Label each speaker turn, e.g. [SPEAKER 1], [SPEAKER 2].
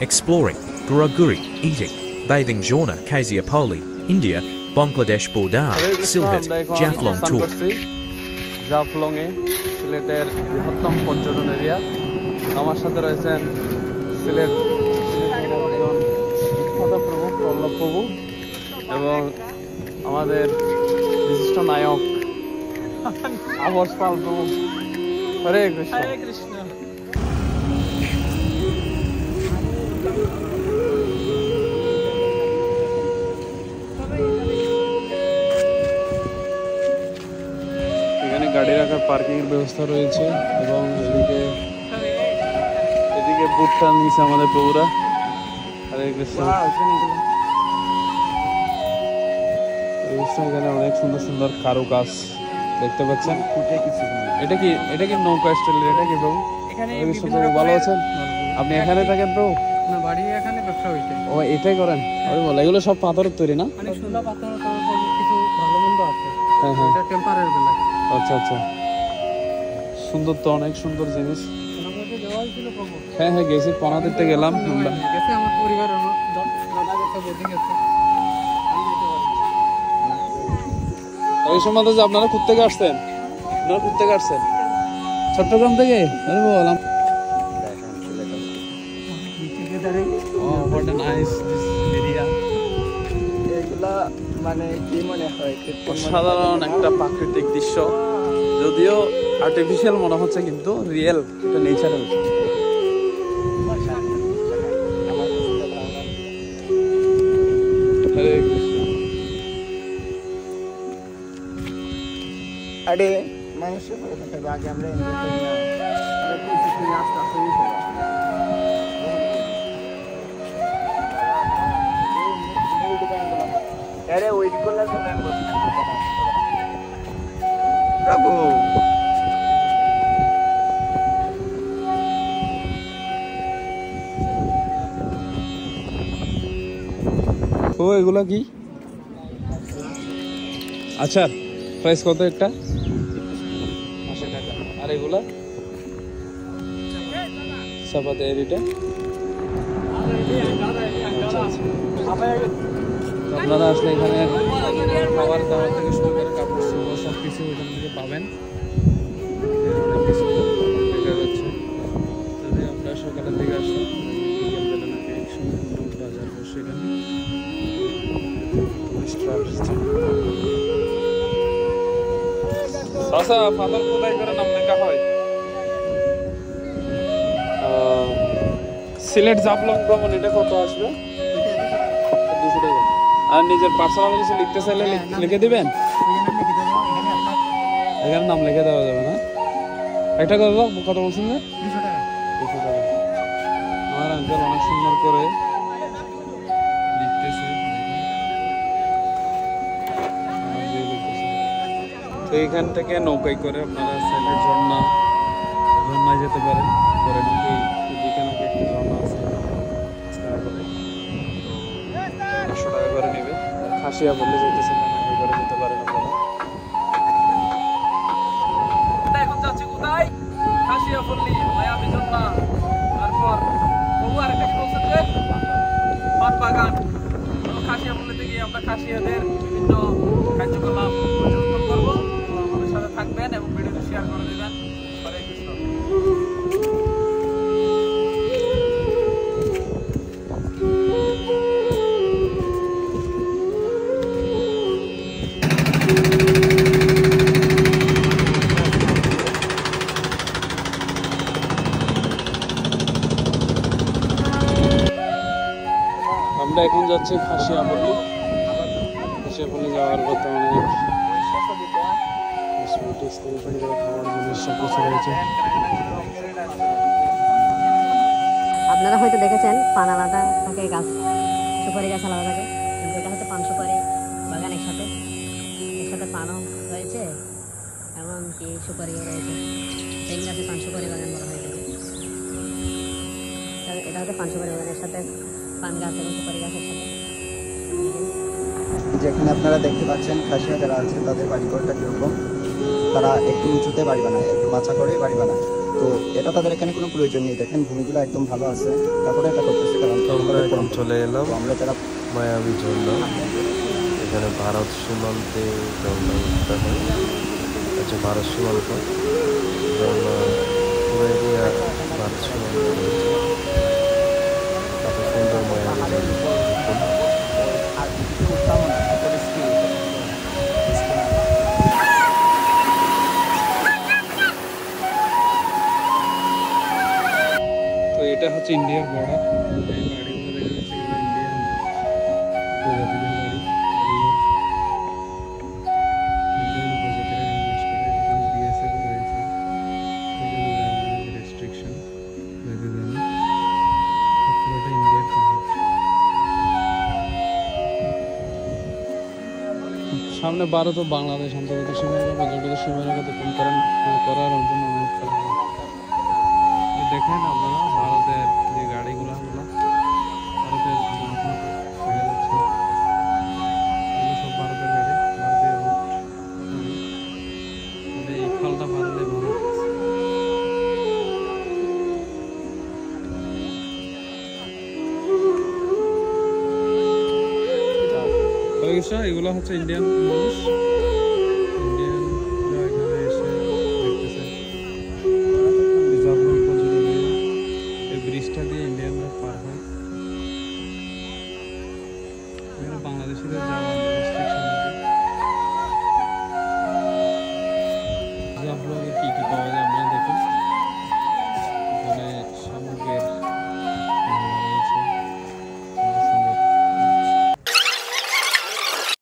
[SPEAKER 1] exploring, guraguri, eating, bathing Jorna, Kaziapoli, India, Bangladesh border, Sylhet, Jaflong tour.
[SPEAKER 2] জাফলংয়ে সিলেটের বৃহত্তম পর্যটন area. আমার সাথে রয়েছেন সিলেটের একজন বিখ্যাত প্রভু পল্লব প্রভু এবং আমাদের বিশিষ্ট নায়ক আবর্ষ পাল প্রভু। হরে কৃষ্ণ। হরে কৃষ্ণ। এখানে গাড়ি রাখার পার্কিং এর ব্যবস্থা রয়েছে এবং এদিকে বুটটা নিয়েছে আমাদের প্রভুরা। হরে কৃষ্ণ। এখানে অনেক সুন্দর সুন্দর কারুকাজ দেখতে পাচ্ছেন। এটা কি নৌকা স্টাইলের? এটা কি প্রভু? ভালো আছেন আপনি? এখানে থাকেন প্রভু? বাড়ি এখানে, ব্যবসা হইছে। ও এটাই করেন? আরে বল, এগুলো সব পাথরের তৈরি না? মানে সুন্দর পাথর, কিছু ভালো মন্দ আছে। হ্যাঁ হ্যাঁ, এটা টেম্পারারি বেলা। আচ্ছা আচ্ছা, সুন্দর তো, অনেক সুন্দর জিনিস। হ্যাঁ হ্যাঁ, গেছি, পনাদিতে গেলাম, গেছে আমার পরিবার, এই সময় যে আপনারা কোথা থেকে আসছেন? আপনারা কোথা থেকে আসছেন? চট্টগ্রাম থেকে? আরে বললাম সাধারণ একটা প্রাকৃতিক দৃশ্য, যদিও আর্টিফিশিয়াল মনে হচ্ছে কিন্তু রিয়েল, এটা নেচারাল। হরে কৃষ্ণ।
[SPEAKER 3] আরে মানুষের আগে আমরা আরে ওই প্রভু
[SPEAKER 2] ও এগুলা কি? আচ্ছা, প্রাইস কত একটা? 80 টাকা। আর এগুলা চাপাতি এটা? আপনারা আসলে এখানে খাবার দাবার থেকে শুরু করে কাপড় চোপড় সব কিছু এখান থেকে পাবেন। অনেক কিছু দেখা যাচ্ছে। যদি আপনারা সকালের দিকে আসেন, বাজার বসে এখানে ফাদার কোথায় করে নাম লেখা হয়? সিলেট জাফলং ভ্রমণ, এটা কত আসবে? 200 টাকা। আর নিজের পার্সোনাল কিছু লিখতে চাইলে লিখে দিবেন, এখানে নাম লিখে দেওয়া যাবে না? একটা কত বলছেন না? 200 টাকা। 200 টাকা। আমার আঙ্কেল অনেক সুন্দর করে লিখতেছে। তো এইখান থেকে নৌকায় করে আপনারা সিলেট ঝর্ণায় যেতে পারেন। পরে নাকি এদিকে নাকি একটা ঝর্ণা আছে, 500 টাকা করে নেবে। খাসিয়া বললে যেতেছেন নৌকায় করে যেতে পারেন আপনারা। এখন যাচ্ছি কোথায়? খাসিয়া বললি মায়াবী ঝর্ণা। তারপর প্রভু আরেকটা কি বলছেন যে পান বাগান। খাসিয়া বললে থেকে আমরা খাসিয়াদের বিভিন্ন কার্যকলাপ পর্যবেক্ষণ করবো। আমাদের সাথে থাকবেন এবং ভিডিওটি শেয়ার করে দেবেন। হরে কৃষ্ণ। আমরা এখন যাচ্ছি খাসিয়াপল্লী। খাসিয়াপল্লী যাওয়ার পথে অনেক খাওয়ার জিনিস সব কিছু রয়েছে।
[SPEAKER 4] আপনারা হয়তো দেখেছেন পান আলাদা থাকে, গাছ সুপারি গাছ আলাদা থাকে, কিন্তু এটা হচ্ছে পান সুপারি বাগান একসাথে পানও রয়েছে এবং কি সুপারিও রয়েছে। তিন গাছে পান সুপারি বাগান বলা হয়ে থাকে। এটা হচ্ছে পান সুপারি বাগানের সাথে পান গাছ এবং সুপারি গাছের সাথে।
[SPEAKER 3] যেখানে আপনারা দেখতে পাচ্ছেন খাসিয়া যারা আছে তাদের বাড়িঘরটা কীরকম, তারা একটু উঁচুতে বাড়ি বানায়, একটু মাচা করে বাড়ি বানায়। তো এটা তাদের এখানে কোনো প্রয়োজন নেই। দেখেন ভূমিগুলো একদম ভালো আছে, তারপরে এটা করতেছে তারা
[SPEAKER 5] আমরা এখন চলে এলাম
[SPEAKER 3] আমরা যারা
[SPEAKER 5] মায়াবী ঝর্ণা। এখানে ভারত সীমান্তে ঝর্ণা উঠতে হয়, আচ্ছা ভারত সীমান্ত ঝর্ণা পুরো এরিয়া ভারত সীমান্ত রয়েছে। কত সুন্দর মায়াবী ঝর্ণা।
[SPEAKER 3] আর কিছু উঠতাম না, এত রিস্কি
[SPEAKER 2] তো এটা হচ্ছে ইন্ডিয়ার বর্ডার। এই গাড়িগুলো দেখা যাচ্ছে এগুলো ইন্ডিয়ান উপজাতিদের গাড়ি। ইন্ডিয়ান উপজাতিরা এখানে বাস করে। এখানে বিএসএফ রয়েছে, রেস্ট্রিকশন রয়েছে জানি। পুরোটা ইন্ডিয়ার পাহাড়। সামনে ভারত ও বাংলাদেশ আন্তর্জাতিক সীমারেখা পর্যটকের সীমারেখা অতিক্রম করার জন্য অনুরোধ করা হয়। দেখেন আপনারা ভারতের যে গাড়িগুলো ভারতের দেখা যাচ্ছে এগুলো সব ভারতের গাড়ি, ভারতীয় রুট। এই খালটা ভারতে ভারত। এগুলো হচ্ছে ইন্ডিয়ান মানুষ।